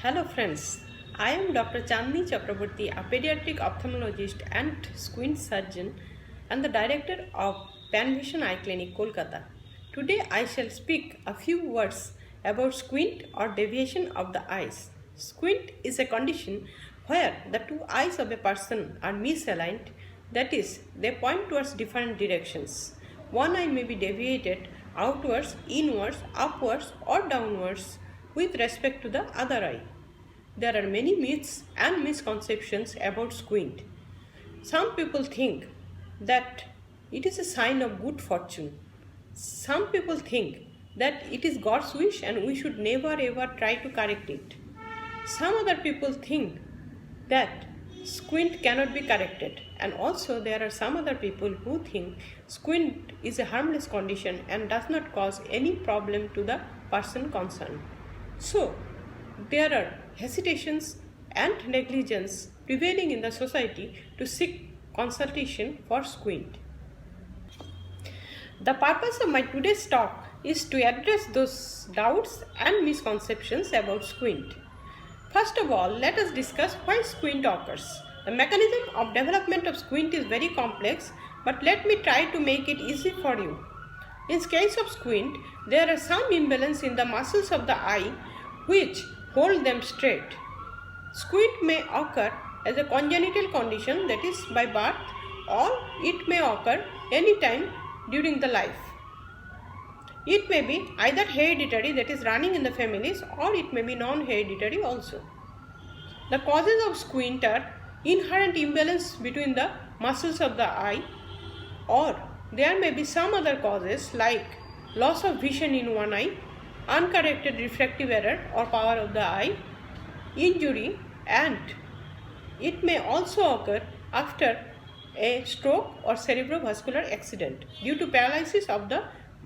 Hello friends, I am Dr. Chandni Chakraborty, a pediatric ophthalmologist and squint surgeon and the director of Panvision Eye Clinic, Kolkata. Today I shall speak a few words about squint or deviation of the eyes. Squint is a condition where the two eyes of a person are misaligned, that is, they point towards different directions. One eye may be deviated outwards, inwards, upwards or downwards with respect to the other eye. There are many myths and misconceptions about squint. Some people think that it is a sign of good fortune. Some people think that it is God's wish and we should never ever try to correct it. Some other people think that squint cannot be corrected, and also there are some other people who think squint is a harmless condition and does not cause any problem to the person concerned. So, there are hesitations and negligence prevailing in the society to seek consultation for squint. The purpose of my today's talk is to address those doubts and misconceptions about squint. First of all, let us discuss why squint occurs. The mechanism of development of squint is very complex, but let me try to make it easy for you. In case of squint, there are some imbalance in the muscles of the eye which hold them straight. Squint may occur as a congenital condition, that is by birth, or it may occur anytime during the life. It may be either hereditary, that is running in the families, or it may be non-hereditary also. The causes of squint are inherent imbalance between the muscles of the eye, or there may be some other causes like loss of vision in one eye, uncorrected refractive error or power of the eye, injury, and it may also occur after a stroke or cerebrovascular accident due to paralysis of the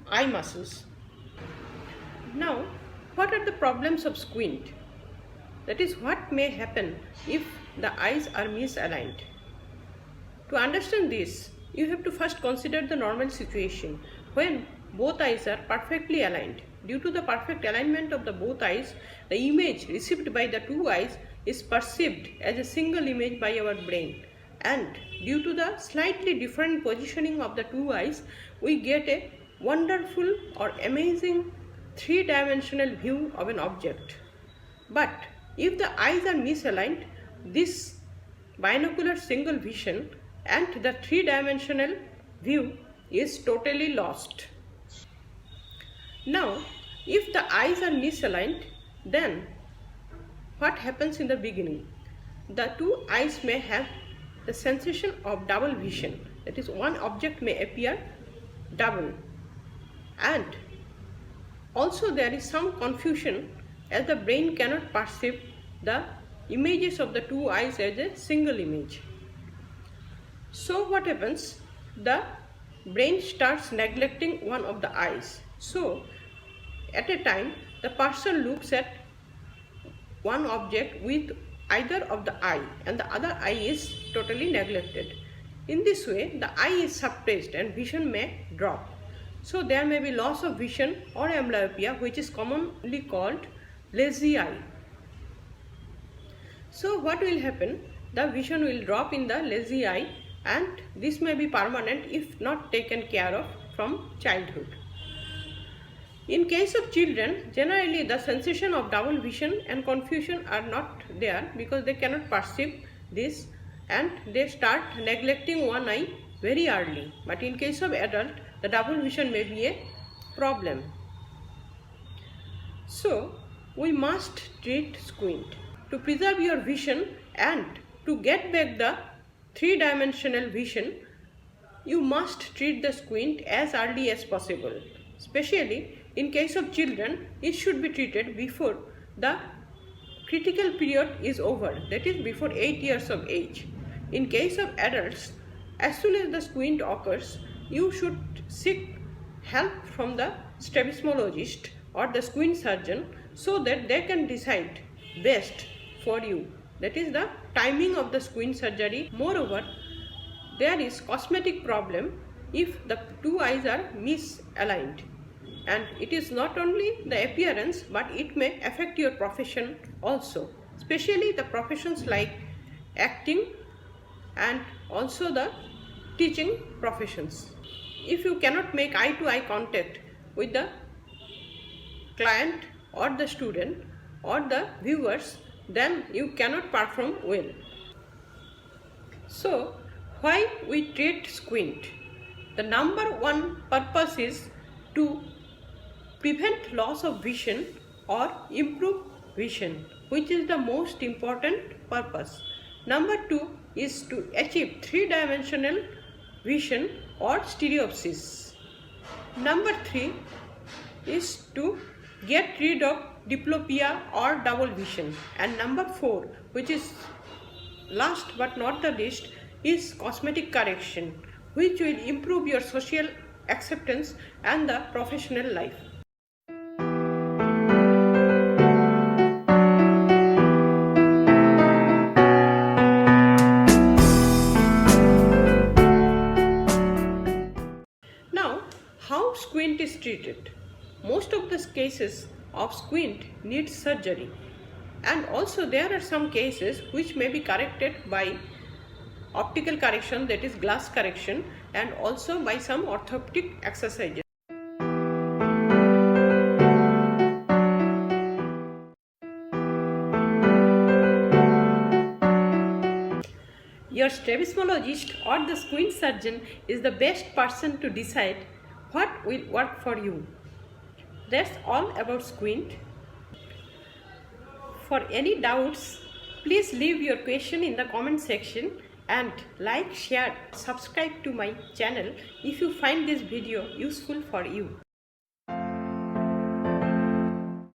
eye muscles. Now, what are the problems of squint? That is, what may happen if the eyes are misaligned. To understand this, you have to first consider the normal situation when both eyes are perfectly aligned. Due to the perfect alignment of the both eyes, the image received by the two eyes is perceived as a single image by our brain, and due to the slightly different positioning of the two eyes, we get a wonderful or amazing three-dimensional view of an object. But if the eyes are misaligned, this binocular single vision and the three-dimensional view is totally lost. Now, if the eyes are misaligned, then what happens in the beginning? The two eyes may have the sensation of double vision, that is, one object may appear double, and also there is some confusion as the brain cannot perceive the images of the two eyes as a single image. So what happens? The brain starts neglecting one of the eyes. So at a time, the person looks at one object with either of the eye and the other eye is totally neglected. In this way, the eye is suppressed and vision may drop. So there may be loss of vision or amblyopia, which is commonly called lazy eye. So what will happen? The vision will drop in the lazy eye, and this may be permanent if not taken care of from childhood. In case of children, generally the sensation of double vision and confusion are not there because they cannot perceive this and they start neglecting one eye very early. But in case of adult, the double vision may be a problem. So, we must treat squint. To preserve your vision and to get back the three-dimensional vision, you must treat the squint as early as possible. Especially in case of children, it should be treated before the critical period is over, that is before 8 years of age. In case of adults, as soon as the squint occurs, you should seek help from the strabismologist or the squint surgeon so that they can decide best for you. That is the timing of the squint surgery. Moreover, there is cosmetic problem if the two eyes are misaligned. and it is not only the appearance but it may affect your profession also, especially the professions like acting and also the teaching professions. If you cannot make eye-to-eye contact with the client or the student or the viewers, then you cannot perform well. So, why we treat squint? The number one purpose is to prevent loss of vision or improve vision, which is the most important purpose. Number two is to achieve three-dimensional vision or stereopsis. Number three is to get rid of diplopia or double vision. And number four, which is last but not the least, is cosmetic correction, which will improve your social acceptance and the professional life. Now, how squint is treated? Most of the cases of squint need surgery, and also there are some cases which may be corrected by optical correction, that is glass correction, and also by some orthoptic exercises. Your strabismologist or the squint surgeon is the best person to decide what will work for you. That's all about squint. For any doubts, please leave your question in the comment section and like, share, subscribe to my channel if you find this video useful for you.